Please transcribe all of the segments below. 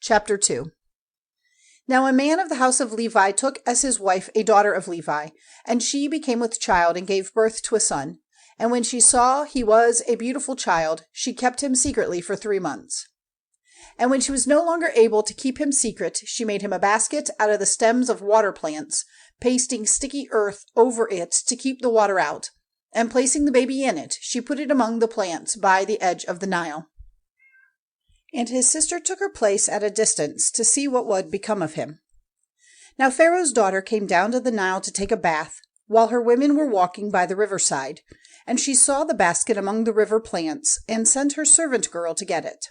Chapter 2. Now a man of the house of Levi took as his wife a daughter of Levi, and she became with child and gave birth to a son. And when she saw he was a beautiful child, she kept him secretly for 3 months. And when she was no longer able to keep him secret, she made him a basket out of the stems of water plants, pasting sticky earth over it to keep the water out. And placing the baby in it, she put it among the plants by the edge of the Nile. And his sister took her place at a distance to see what would become of him. Now Pharaoh's daughter came down to the Nile to take a bath, while her women were walking by the riverside, and she saw the basket among the river plants, and sent her servant girl to get it.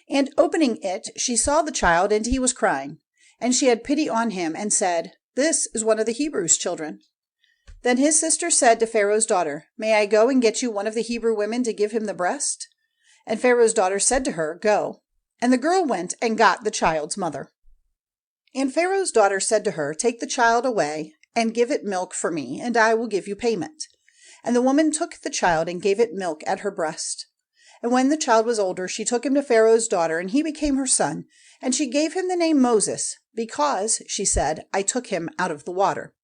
And opening it, she saw the child, and he was crying. And she had pity on him, and said, "This is one of the Hebrews' children." Then his sister said to Pharaoh's daughter, "May I go and get you one of the Hebrew women to give him the breast?" And Pharaoh's daughter said to her, "Go." And the girl went and got the child's mother. And Pharaoh's daughter said to her, "Take the child away, and give it milk for me, and I will give you payment." And the woman took the child and gave it milk at her breast. And when the child was older, she took him to Pharaoh's daughter, and he became her son. And she gave him the name Moses, because, she said, "I took him out of the water."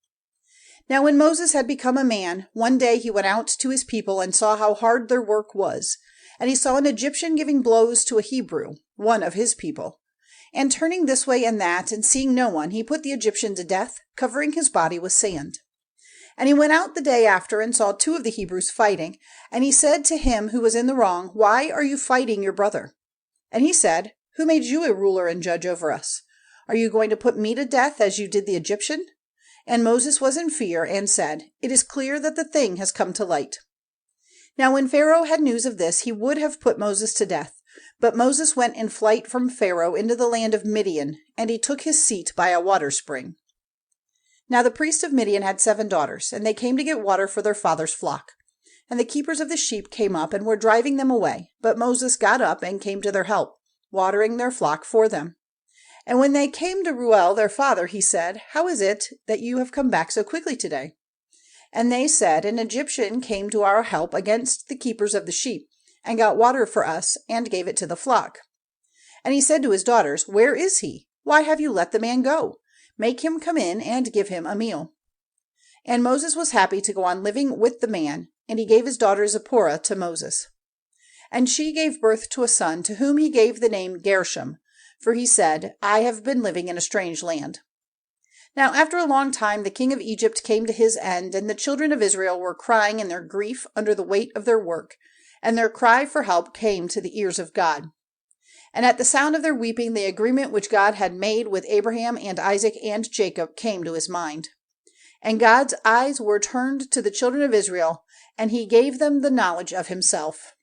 Now when Moses had become a man, one day he went out to his people and saw how hard their work was. And he saw an Egyptian giving blows to a Hebrew, one of his people. And turning this way and that, and seeing no one, he put the Egyptian to death, covering his body with sand. And he went out the day after and saw 2 of the Hebrews fighting. And he said to him who was in the wrong, "Why are you fighting your brother?" And he said, "Who made you a ruler and judge over us? Are you going to put me to death as you did the Egyptian?" And Moses was in fear and said, "It is clear that the thing has come to light." Now when Pharaoh had news of this, he would have put Moses to death. But Moses went in flight from Pharaoh into the land of Midian, and he took his seat by a water spring. Now the priest of Midian had 7 daughters, and they came to get water for their father's flock. And the keepers of the sheep came up and were driving them away. But Moses got up and came to their help, watering their flock for them. And when they came to Reuel their father, he said, "How is it that you have come back so quickly today?" And they said, "An Egyptian came to our help against the keepers of the sheep, and got water for us, and gave it to the flock." And he said to his daughters, "Where is he? Why have you let the man go? Make him come in and give him a meal." And Moses was happy to go on living with the man, and he gave his daughter Zipporah to Moses. And she gave birth to a son, to whom he gave the name Gershom, for he said, "I have been living in a strange land." Now after a long time the king of Egypt came to his end, and the children of Israel were crying in their grief under the weight of their work, and their cry for help came to the ears of God. And at the sound of their weeping, the agreement which God had made with Abraham and Isaac and Jacob came to his mind. And God's eyes were turned to the children of Israel, and he gave them the knowledge of himself.